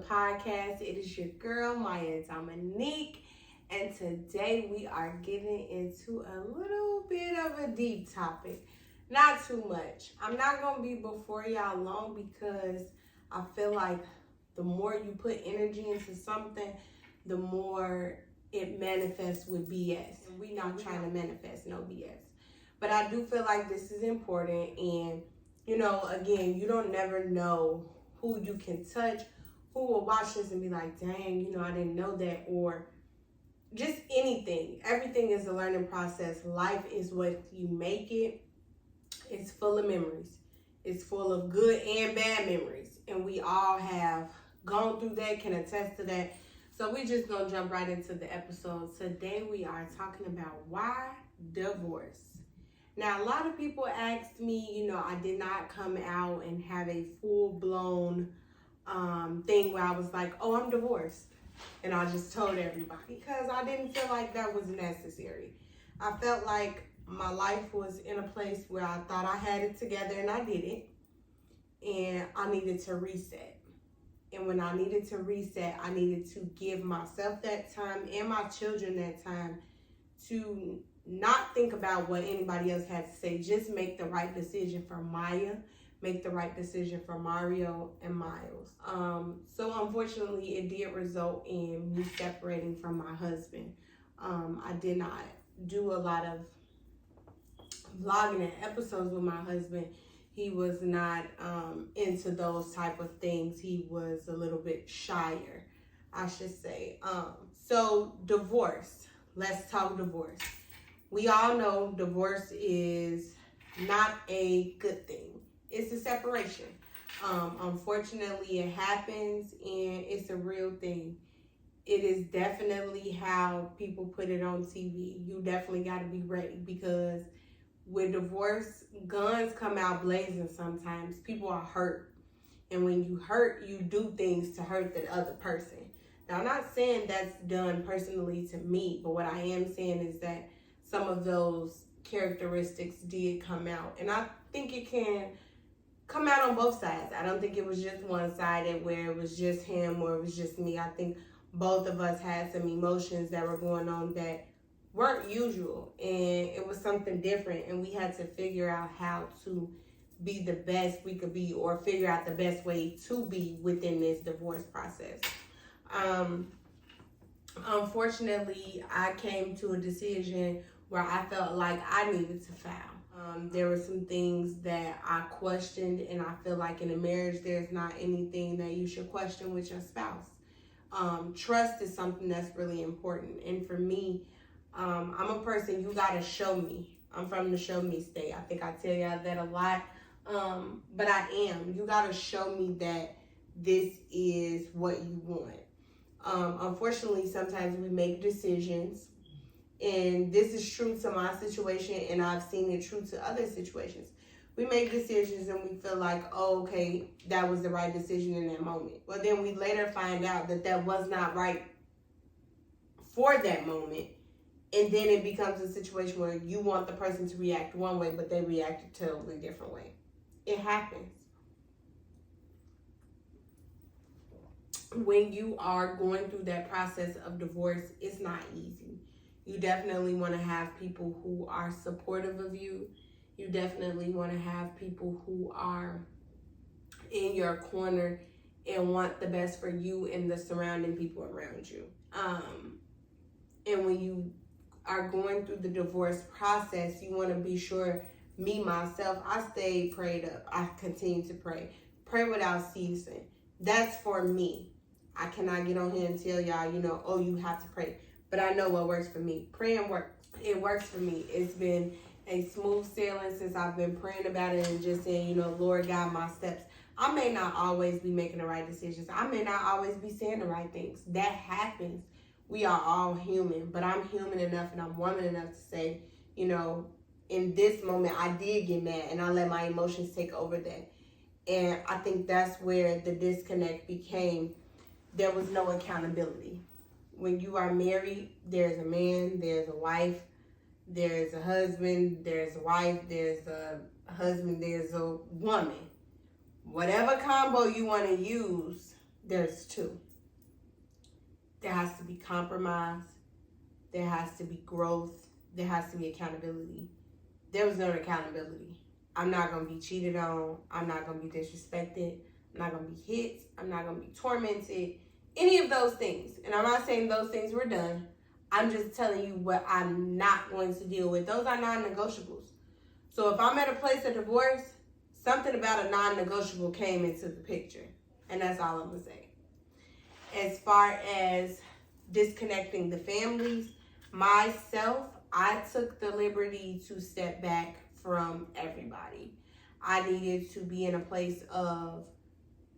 podcast. It is your girl, Myia Dominique, and today we are getting into a little bit of a deep topic. Not too much. I'm not going to be before y'all long because I feel like the more you put energy into something, the more it manifests with BS. And we not trying to manifest no BS. But I do feel like this is important, and again, you don't never know who you can touch, who will watch this and be like, dang, I didn't know that, or just anything. Everything is a learning process. Life is what you make it. It's full of memories. It's full of good and bad memories. And we all have gone through that, can attest to that. So we're just going to jump right into the episode. Today we are talking about why divorce. Now, a lot of people asked me, I did not come out and have a full-blown thing where I was like, oh, I'm divorced. And I just told everybody because I didn't feel like that was necessary. I felt like my life was in a place where I thought I had it together and I didn't. And I needed to reset. And when I needed to reset, I needed to give myself that time and my children that time to not think about what anybody else had to say. Just make the right decision for Myia, make the right decision for Mario and Miles. So unfortunately, it did result in me separating from my husband. I did not do a lot of vlogging and episodes with my husband. He was not into those type of things. He was a little bit shyer, I should say. So divorce. Let's talk divorce. We all know divorce is not a good thing. It's a separation. Unfortunately, it happens and it's a real thing. It is definitely how people put it on TV. You definitely got to be ready because with divorce, guns come out blazing sometimes. People are hurt. And when you hurt, you do things to hurt the other person. Now, I'm not saying that's done personally to me, but what I am saying is that some of those characteristics did come out. And I think it can come out on both sides. I don't think it was just one-sided where it was just him or it was just me. I think both of us had some emotions that were going on that weren't usual. And it was something different. And we had to figure out how to be the best we could be or figure out the best way to be within this divorce process. Unfortunately, I came to a decision where I felt like I needed to file. There were some things that I questioned, and I feel like in a marriage, there's not anything that you should question with your spouse. Trust is something that's really important. And for me, I'm a person, you gotta show me. I'm from the show me state. I think I tell y'all that a lot, but I am. You gotta show me that this is what you want. Unfortunately, sometimes we make decisions, and this is true to my situation, and I've seen it true to other situations. We make decisions and we feel like, oh, okay, that was the right decision in that moment. But then we later find out that that was not right for that moment. And then it becomes a situation where you want the person to react one way, but they react a totally different way. It happens. When you are going through that process of divorce, it's not easy. You definitely want to have people who are supportive of you. You definitely want to have people who are in your corner and want the best for you and the surrounding people around you. And when you are going through the divorce process, you want to be sure, me, myself, I stay prayed up. I continue to pray. Pray without ceasing. That's for me. I cannot get on here and tell y'all, oh, you have to pray. But I know what works for me. Praying works. It works for me. It's been a smooth sailing since I've been praying about it and just saying, Lord, guide my steps. I may not always be making the right decisions. I may not always be saying the right things. That happens. We are all human. But I'm human enough and I'm woman enough to say, in this moment, I did get mad and I let my emotions take over that. And I think that's where the disconnect became. There was no accountability. When you are married, there's a man, there's a wife, there's a husband, there's a wife, there's a husband, there's a woman. Whatever combo you want to use, there's two. There has to be compromise. There has to be growth. There has to be accountability. There was no accountability. I'm not going to be cheated on. I'm not going to be disrespected. I'm not going to be hit. I'm not going to be tormented. Any of those things. And I'm not saying those things were done. I'm just telling you what I'm not going to deal with. Those are non-negotiables. So if I'm at a place of divorce, something about a non-negotiable came into the picture. And that's all I'm going to say. As far as disconnecting the families, myself, I took the liberty to step back from everybody. I needed to be in a place of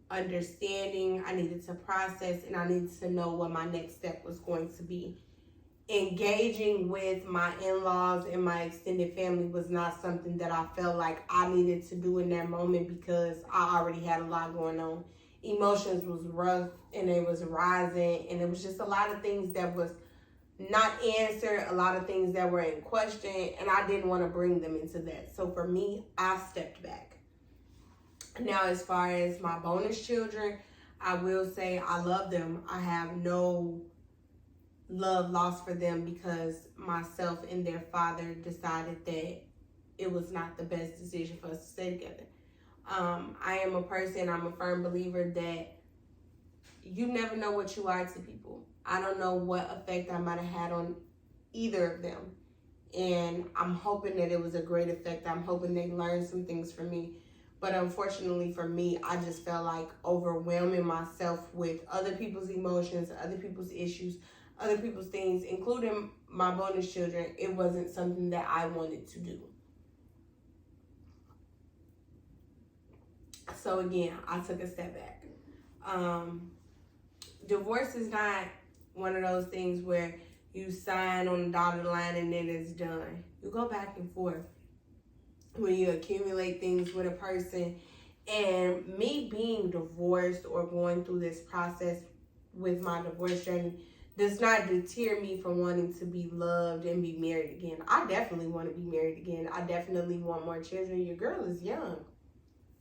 understanding. I needed to process, and I needed to know what my next step was going to be. Engaging with my in-laws and my extended family was not something that I felt like I needed to do in that moment because I already had a lot going on. Emotions was rough and it was rising, and it was just a lot of things that was not answered, a lot of things that were in question, and I didn't want to bring them into that. So for me, I stepped back. Now, as far as my bonus children, I will say I love them. I have no love lost for them because myself and their father decided that it was not the best decision for us to stay together. I am a person, I'm a firm believer that you never know what you are to people. I don't know what effect I might have had on either of them. And I'm hoping that it was a great effect. I'm hoping they learned some things from me. But unfortunately for me, I just felt like overwhelming myself with other people's emotions, other people's issues, other people's things, including my bonus children. It wasn't something that I wanted to do. So again, I took a step back. Divorce is not one of those things where you sign on the dotted line and then it's done. You go back and forth when you accumulate things with a person. And me being divorced or going through this process with my divorce journey does not deter me from wanting to be loved and be married again. I definitely want to be married again. I definitely want more children. Your girl is young.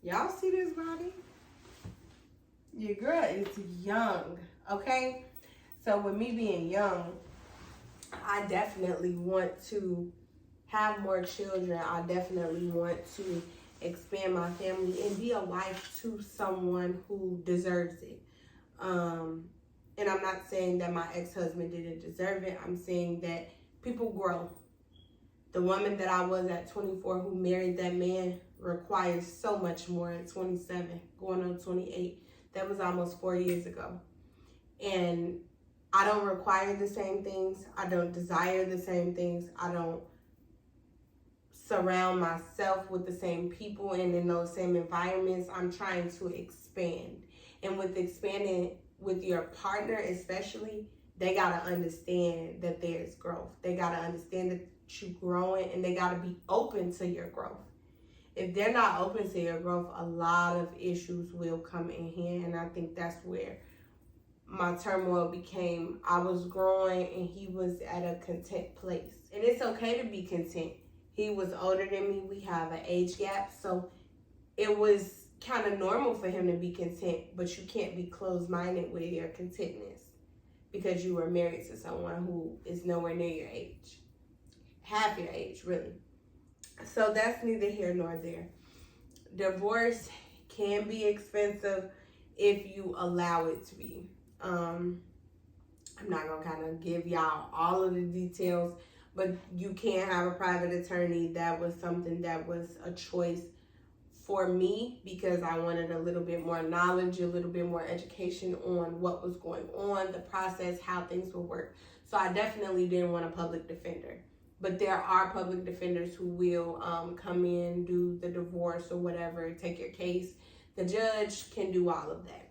Y'all see this body? Your girl is young, okay? So with me being young, I definitely want to have more children. I definitely want to expand my family and be a wife to someone who deserves it. And I'm not saying that my ex-husband didn't deserve it. I'm saying that people grow. The woman that I was at 24 who married that man requires so much more at 27, going on 28. That was almost 4 years ago. And I don't require the same things. I don't desire the same things. I don't surround myself with the same people and in those same environments. I'm trying to expand. And with expanding with your partner especially, they got to understand that there's growth. They got to understand that you're growing, and they got to be open to your growth. If they're not open to your growth, a lot of issues will come in here. And I think that's where my turmoil became. I was growing and he was at a content place. And it's okay to be content. He was older than me. We have an age gap. So it was kind of normal for him to be content, but you can't be closed-minded with your contentness because you were married to someone who is nowhere near your age. Half your age, really. So that's neither here nor there. Divorce can be expensive if you allow it to be. I'm not going to kind of give y'all all of the details, but you can have a private attorney. That was something that was a choice for me because I wanted a little bit more knowledge, a little bit more education on what was going on, the process, how things will work. So I definitely didn't want a public defender. But there are public defenders who will come in, do the divorce or whatever, take your case. The judge can do all of that.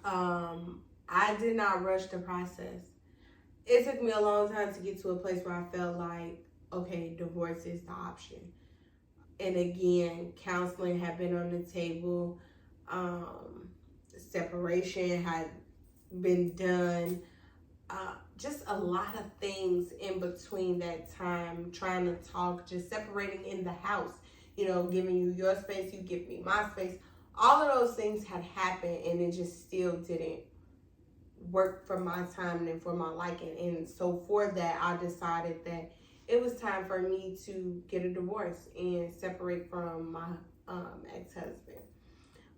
I did not rush the process. It took me a long time to get to a place where I felt like, okay, divorce is the option. And again, counseling had been on the table. Separation had been done. Just a lot of things in between that time, trying to talk, just separating in the house, giving you your space, you give me my space, All of those things had happened, and it just still didn't work for my time and for my liking. And so for that, I decided that it was time for me to get a divorce and separate from my ex-husband.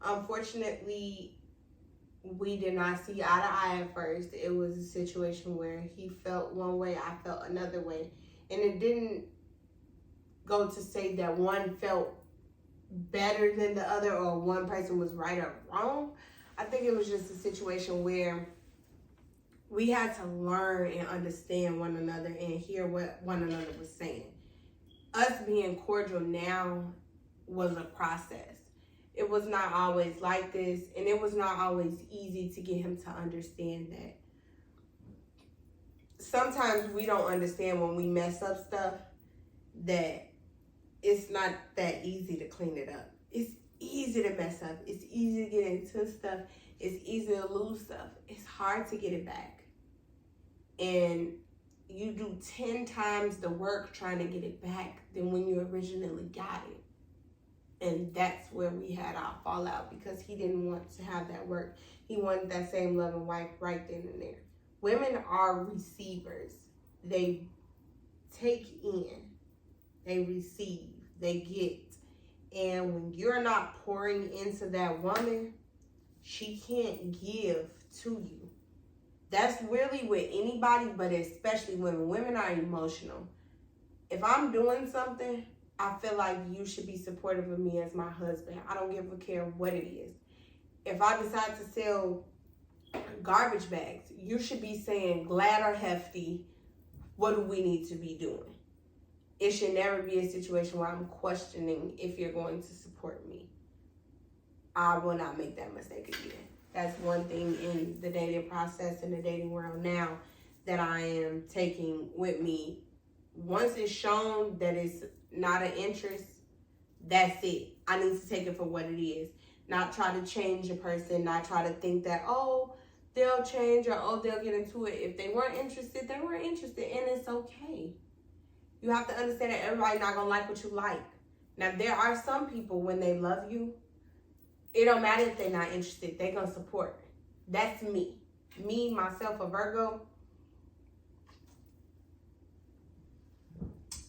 Unfortunately, we did not see eye to eye at first. It was a situation where he felt one way, I felt another way. And it didn't go to say that one felt better than the other or one person was right or wrong. I think it was just a situation where we had to learn and understand one another and hear what one another was saying. Us being cordial now was a process. It was not always like this, and it was not always easy to get him to understand that. Sometimes we don't understand when we mess up stuff that it's not that easy to clean it up. It's easy to mess up. It's easy to get into stuff. It's easy to lose stuff. It's hard to get it back. And you do 10 times the work trying to get it back than when you originally got it. And that's where we had our fallout, because he didn't want to have that work. He wanted that same love and wife right then and there. Women are receivers. They take in, they receive, they get. And when you're not pouring into that woman, she can't give to you. That's really with anybody, but especially when women are emotional. If I'm doing something, I feel like you should be supportive of me as my husband. I don't give a care what it is. If I decide to sell garbage bags, you should be saying, glad or hefty, what do we need to be doing? It should never be a situation where I'm questioning if you're going to support me. I will not make that mistake again. That's one thing in the dating process, in the dating world now, that I am taking with me. Once it's shown that it's not an interest, that's it. I need to take it for what it is. Not try to change a person, not try to think that, oh, they'll change or, oh, they'll get into it. If they weren't interested, they weren't interested, and it's okay. You have to understand that everybody's not going to like what you like. Now, there are some people, when they love you, it don't matter if they're not interested. They're going to support. That's me. Me, myself, a Virgo.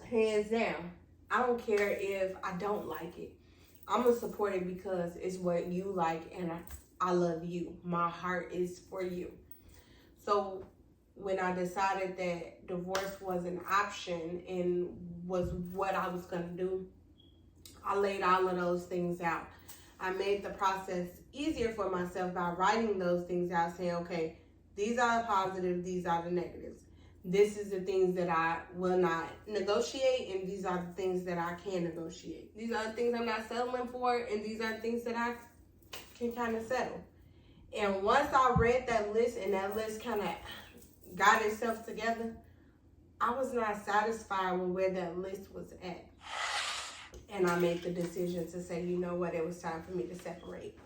Hands down. I don't care if I don't like it. I'm going to support it because it's what you like, and I love you. My heart is for you. So when I decided that divorce was an option and was what I was going to do, I laid all of those things out. I made the process easier for myself by writing those things out, saying, okay, these are the positives, these are the negatives. This is the things that I will not negotiate, and these are the things that I can negotiate. These are the things I'm not settling for, and these are the things that I can kind of settle. And once I read that list, and that list kind of got itself together, I was not satisfied with where that list was at. And I made the decision to say, you know what, it was time for me to separate.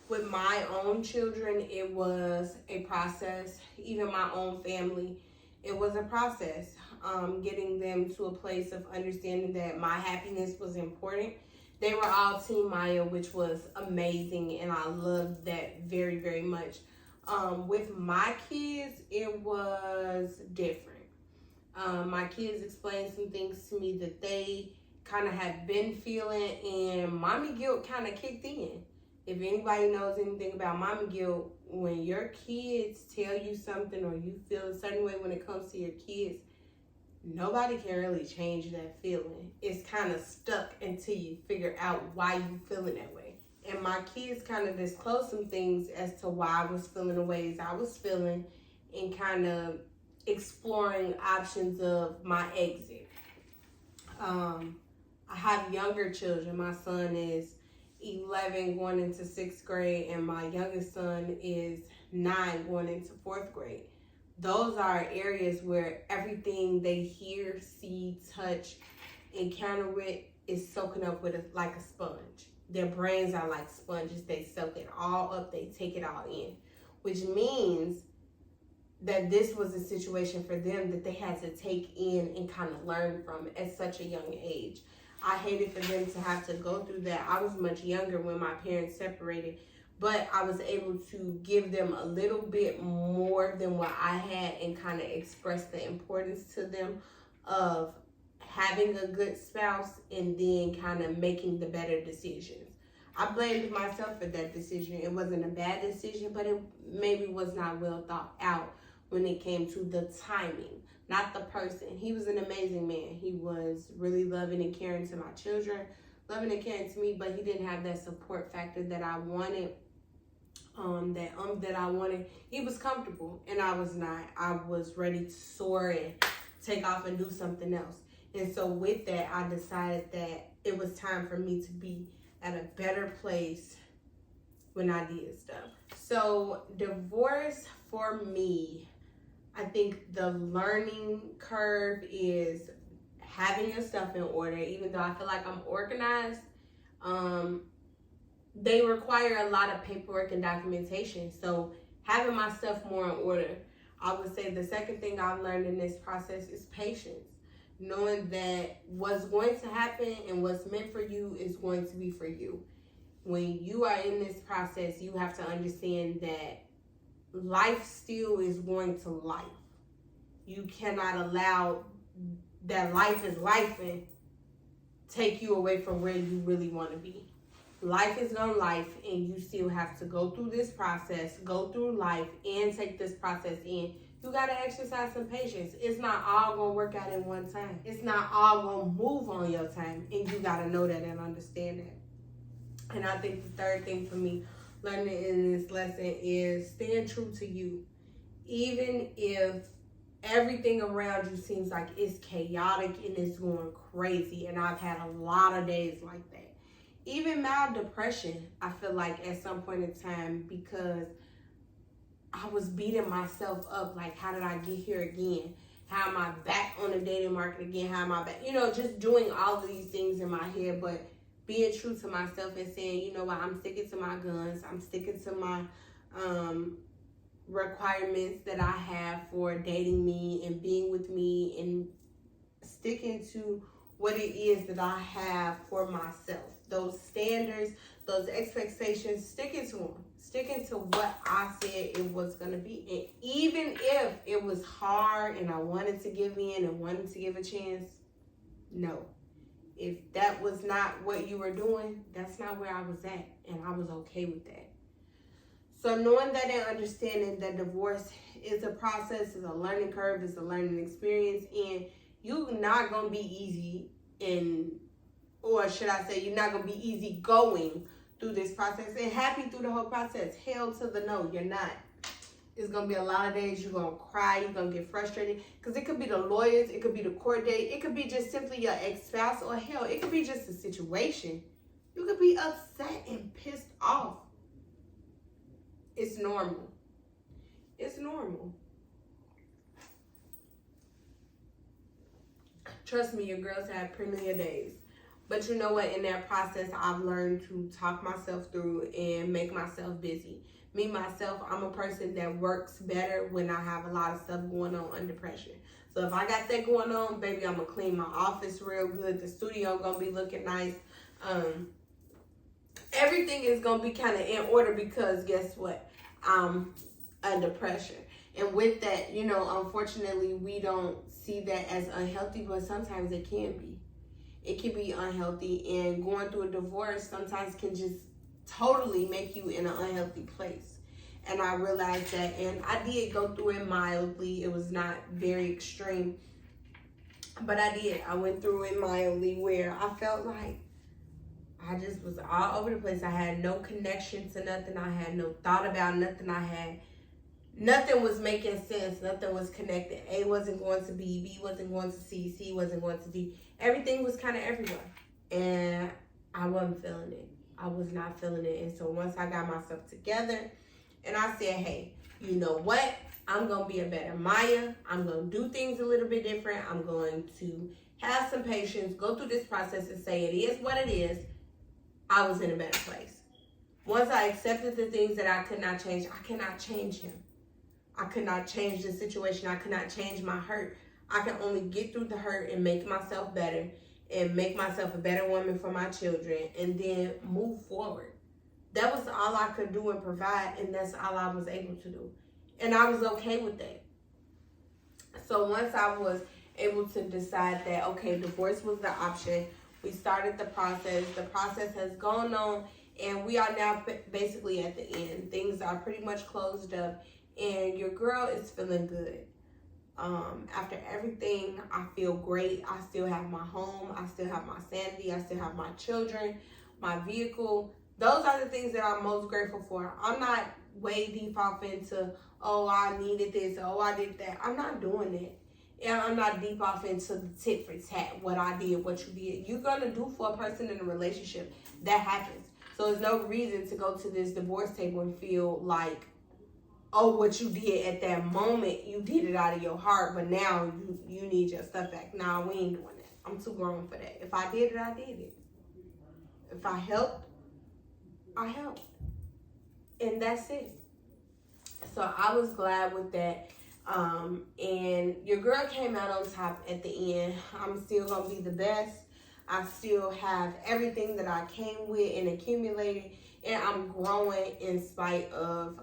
With my own children, it was a process. Even my own family, it was a process. Getting them to a place of understanding that my happiness was important. They were all Team Myia, which was amazing, and I loved that very, very much. With my kids, it was different. My kids explained some things to me that they kind of had been feeling, and mommy guilt kind of kicked in. If anybody knows anything about mommy guilt, when your kids tell you something or you feel a certain way when it comes to your kids, nobody can really change that feeling. It's kind of stuck until you figure out why you feeling that way. And my kids kind of disclosed some things as to why I was feeling the ways I was feeling, and kind of exploring options of my exit. I have younger children. My son is 11 going into 6th grade, and my youngest son is 9 going into 4th grade. Those are areas where everything they hear, see, touch, encounter with is soaking up with like a sponge. Their brains are like sponges. They soak it all up. They take it all in, which means that this was a situation for them that they had to take in and kind of learn from at such a young age. I hated for them to have to go through that. I was much younger when my parents separated, but I was able to give them a little bit more than what I had and kind of express the importance to them of having a good spouse and then kind of making the better decisions. I blamed myself for that decision. It wasn't a bad decision, but it maybe was not well thought out when it came to the timing, not the person. He was an amazing man. He was really loving and caring to my children, loving and caring to me, but he didn't have that support factor that I wanted. That I wanted. He was comfortable and I was not. I was ready to soar and take off and do something else. And so with that, I decided that it was time for me to be at a better place when I did stuff. So divorce for me, I think the learning curve is having your stuff in order. Even though I feel like I'm organized, they require a lot of paperwork and documentation. So having my stuff more in order. I would say the second thing I've learned in this process is patience. Knowing that what's going to happen and what's meant for you is going to be for you. When you are in this process, you have to understand that life still is going to life. You cannot allow that life is life and take you away from where you really want to be. Life is gonna life, and you still have to go through this process, go through life, and take this process in. You gotta exercise some patience. It's not all gonna work out in one time. It's not all gonna move on your time, and you gotta know that and understand that. And I think the third thing for me learning in this lesson is staying true to you. Even if everything around you seems like it's chaotic and it's going crazy, and I've had a lot of days like that. Even mild depression, I feel like at some point in time, because I was beating myself up, like, how did I get here again? How am I back on the dating market again? How am I back? Just doing all of these things in my head, but being true to myself and saying, you know what, I'm sticking to my guns. I'm sticking to my requirements that I have for dating me and being with me, and sticking to what it is that I have for myself. Those standards, those expectations, sticking to them. Sticking to what I said it was going to be. And even if it was hard and I wanted to give in and wanted to give a chance, no. If that was not what you were doing, that's not where I was at. And I was okay with that. So knowing that and understanding that divorce is a process, is a learning curve, is a learning experience, and you're not going to be easy or should I say, you're not going to be easy going through this process and happy through the whole process. Hell to the no, you're not. It's going to be a lot of days you're going to cry, you're going to get frustrated, because it could be the lawyers, it could be the court date, it could be just simply your ex-spouse, or hell, it could be just a situation. You could be upset and pissed off. It's normal. It's normal. Trust me, your girls have plenty of days. But you know what? In that process, I've learned to talk myself through and make myself busy. Me, myself, I'm a person that works better when I have a lot of stuff going on under pressure. So if I got that going on, baby, I'm going to clean my office real good. The studio going to be looking nice. Everything is going to be kind of in order, because guess what? I'm under pressure. And with that, unfortunately, we don't see that as unhealthy, but sometimes it can be. It can be unhealthy, and going through a divorce sometimes can just totally make you in an unhealthy place. And I realized that, and I did go through it mildly. It was not very extreme, but I did. I went through it mildly, where I felt like I just was all over the place. I had no connection to nothing. I had no thought about nothing. Nothing was making sense. Nothing was connected. A wasn't going to B. B wasn't going to C. C wasn't going to D. Everything was kind of everywhere. And I wasn't feeling it. I was not feeling it. And so once I got myself together and I said, hey, you know what? I'm going to be a better Myia. I'm going to do things a little bit different. I'm going to have some patience, go through this process and say it is what it is. I was in a better place. Once I accepted the things that I could not change, I cannot change him. I could not change the situation. I could not change my hurt. I can only get through the hurt and make myself better and make myself a better woman for my children and then move forward. That was all I could do and provide, and that's all I was able to do. And I was okay with that. So once I was able to decide that, okay, divorce was the option, we started the process. The process has gone on, and we are now basically at the end. Things are pretty much closed up, and your girl is feeling good. After everything, I feel great. I still have my home. I still have my sanity. I still have my children, my vehicle. Those are the things that I'm most grateful for. I'm not way deep off into, oh, I needed this, oh, I did that. I'm not doing it. And I'm not deep off into the tit for tat, what I did, what you did. You're going to do for a person in a relationship. That happens. So there's no reason to go to this divorce table and feel like, oh, what you did at that moment, you did it out of your heart, but now you need your stuff back. Nah, we ain't doing that. I'm too grown for that. If I did it, I did it. If I helped, I helped. And that's it. So I was glad with that. And your girl came out on top at the end. I'm still going to be the best. I still have everything that I came with and accumulated. And I'm growing in spite of...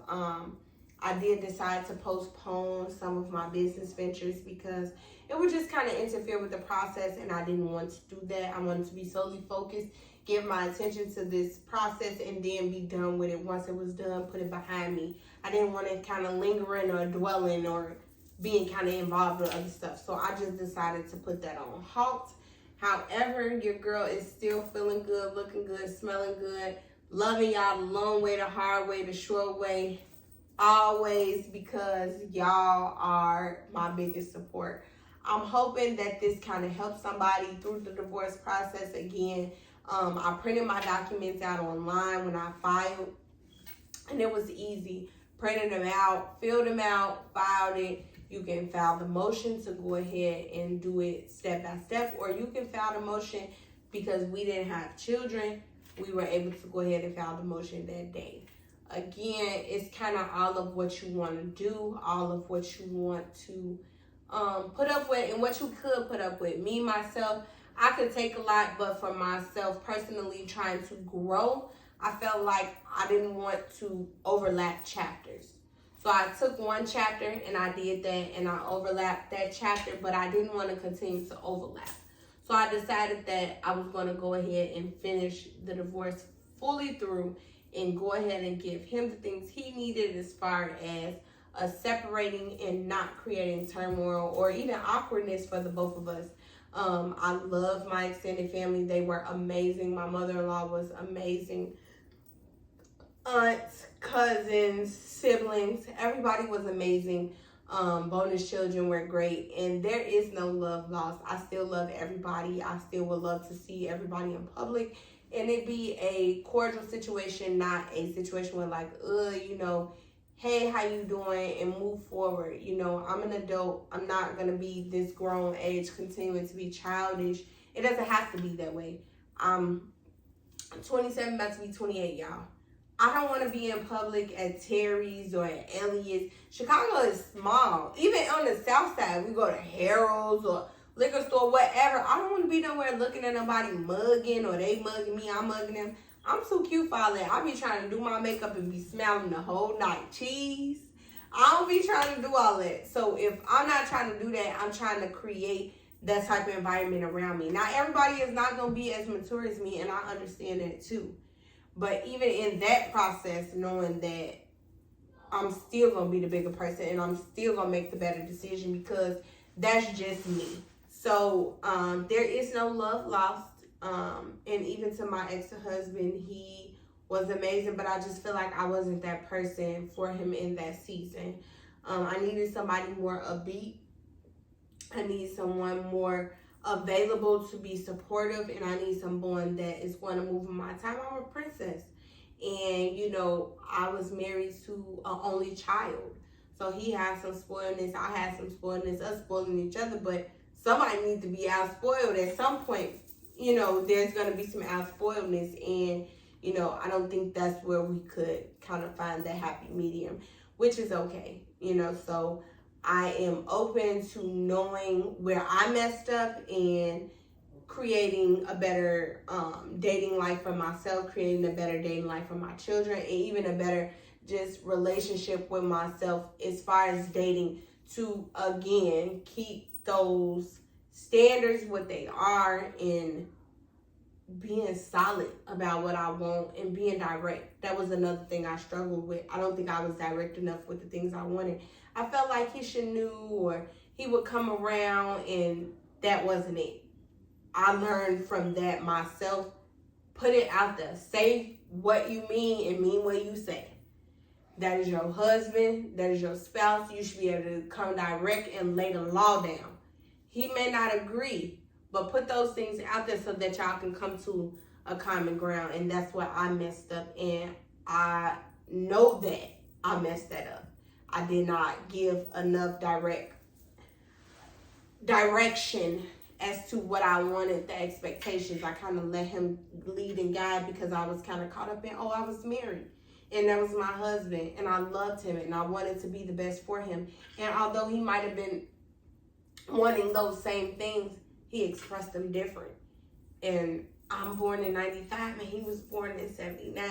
I did decide to postpone some of my business ventures because it would just kind of interfere with the process, and I didn't want to do that. I wanted to be solely focused, give my attention to this process, and then be done with it. Once it was done, put it behind me. I didn't want to kind of lingering or dwelling or being kind of involved with other stuff. So I just decided to put that on halt. However, your girl is still feeling good, looking good, smelling good, loving y'all the long way, the hard way, the short way. Always, because y'all are my biggest support. I'm hoping that this kind of helps somebody through the divorce process. Again, I printed my documents out online when I filed, and it was easy. Printed them out, filled them out, filed it. You can file the motion to go ahead and do it step by step, or you can file the motion because we didn't have children. We were able to go ahead and file the motion that day. Again, it's kind of all of what you want to do, all of what you want to put up with, and what you could put up with. Me, myself, I could take a lot, but for myself personally, trying to grow, I felt like I didn't want to overlap chapters. So I took one chapter and I did that, and I overlapped that chapter, but I didn't want to continue to overlap. So I decided that I was going to go ahead and finish the divorce fully through and go ahead and give him the things he needed as far as separating and not creating turmoil or even awkwardness for the both of us. I love my extended family. They were amazing. My mother-in-law was amazing. Aunts, cousins, siblings, everybody was amazing. Bonus children were great, and there is no love lost. I still love everybody. I still would love to see everybody in public, and it be a cordial situation, not a situation where like, hey, how you doing, and move forward. I'm an adult. I'm not gonna be this grown age continuing to be childish. It doesn't have to be that way. I'm 27, about to be 28, y'all. I don't want to be in public at Terry's or at Elliott's. Chicago is small. Even on the south side, we go to Harold's or liquor store, whatever. I don't want to be nowhere looking at nobody mugging or they mugging me, I'm mugging them. I'm too cute for all that. I be trying to do my makeup and be smiling the whole night. Cheese. I don't be trying to do all that. So if I'm not trying to do that, I'm trying to create that type of environment around me. Now, everybody is not going to be as mature as me, and I understand that too. But even in that process, knowing that I'm still going to be the bigger person and I'm still going to make the better decision because that's just me. So there is no love lost. And even to my ex-husband, he was amazing, but I just feel like I wasn't that person for him in that season. I needed somebody more upbeat. I need someone more available to be supportive, and I need someone that is going to move in my time. I'm a princess, and I was married to an only child, so he had some spoiledness, I had some spoiledness, us spoiling each other, but somebody needs to be out spoiled at some point. There's going to be some out spoiledness, and I don't think that's where we could kind of find that happy medium, which is okay. So I am open to knowing where I messed up and creating a better dating life for myself, creating a better dating life for my children, and even a better just relationship with myself as far as dating, to again keep those standards what they are and being solid about what I want and being direct. That was another thing I struggled with. I don't think I was direct enough with the things I wanted. I felt like he should knew, or he would come around, and that wasn't it. I learned from that myself. Put it out there. Say what you mean and mean what you say. That is your husband. That is your spouse. You should be able to come direct and lay the law down. He may not agree, but put those things out there so that y'all can come to a common ground. And that's what I messed up. And I know that I messed that up. I did not give enough direction as to what I wanted, the expectations. I kind of let him lead and guide because I was kind of caught up in, I was married. And that was my husband. And I loved him. And I wanted to be the best for him. And although he might have been wanting those same things, he expressed them different. And I'm born in 95 and he was born in 79.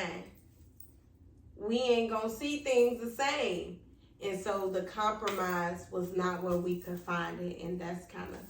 We ain't gonna see things the same. And so the compromise was not where we could find it. And that's kind of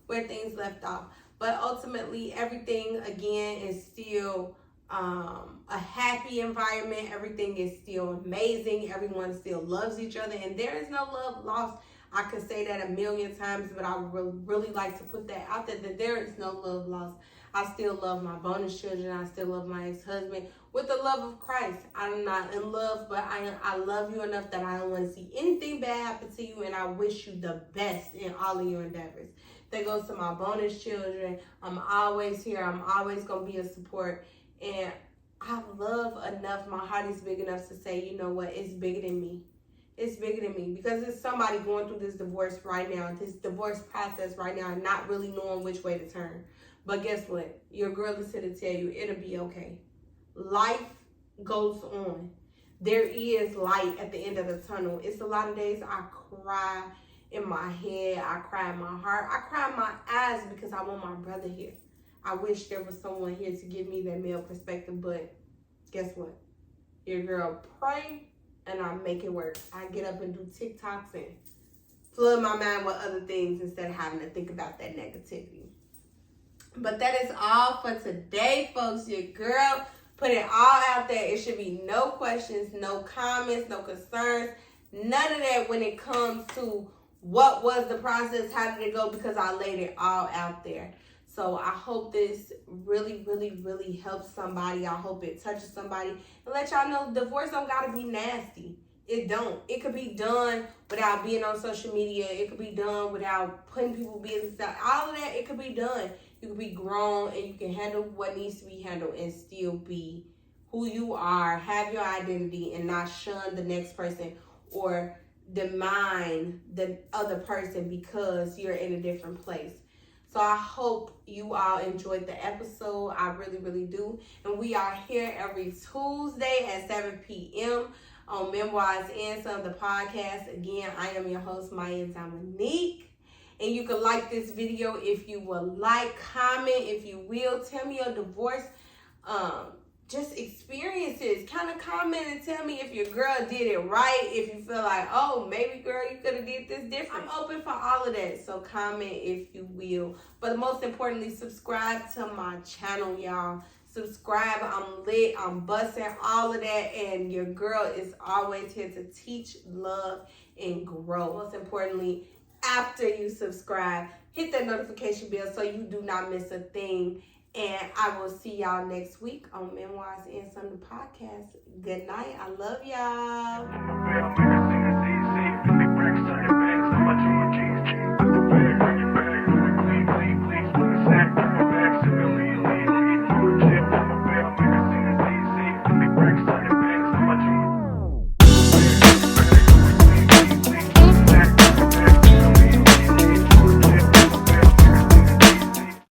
where things left off. But ultimately, everything, again, is still a happy environment. Everything is still amazing. Everyone still loves each other. And there is no love lost. I could say that a million times, but I would really like to put that out there, that there is no love lost. I still love my bonus children. I still love my ex-husband with the love of Christ. I'm not in love, but I love you enough that I don't want to see anything bad happen to you, and I wish you the best in all of your endeavors. That goes to my bonus children. I'm always here. I'm always going to be a support. And I love enough. My heart is big enough to say, you know what? It's bigger than me. It's bigger than me, because it's somebody going through this divorce right now, this divorce process right now, and not really knowing which way to turn. But guess what? Your girl is here to tell you it'll be okay. Life goes on. There is light at the end of the tunnel. It's a lot of days I cry in my head. I cry in my heart. I cry in my eyes because I want my brother here. I wish there was someone here to give me that male perspective, but guess what? Your girl pray and I make it work. I get up and do TikToks and flood my mind with other things instead of having to think about that negativity. But that is all for today, folks. Your girl put it all out there. It should be no questions, no comments, no concerns, none of that when it comes to what was the process, how did it go, because I laid it all out there. So I hope this really, really, really helps somebody. I hope it touches somebody. And let y'all know, divorce don't gotta be nasty. It don't. It could be done without being on social media. It could be done without putting people's business out. All of that, it could be done. You can be grown and you can handle what needs to be handled and still be who you are, have your identity, and not shun the next person or demean the other person because you're in a different place. So I hope you all enjoyed the episode. I really, really do. And we are here every Tuesday at 7 p.m. on Memoirs and Some, the podcast. Again, I am your host, Myia, Dominique. And you can like this video if you would like, comment if you will. Tell me your divorce just experiences. Kind of comment and tell me if your girl did it right. If you feel like, oh, maybe girl, you could have did this different. I'm open for all of that. So comment if you will. But most importantly, subscribe to my channel, y'all. Subscribe. I'm lit. I'm busting all of that. And your girl is always here to teach, love, and grow. Most importantly, after you subscribe, hit that notification bell so you do not miss a thing. And I will see y'all next week on Memoirs and Some, the podcast. Good night. I love y'all.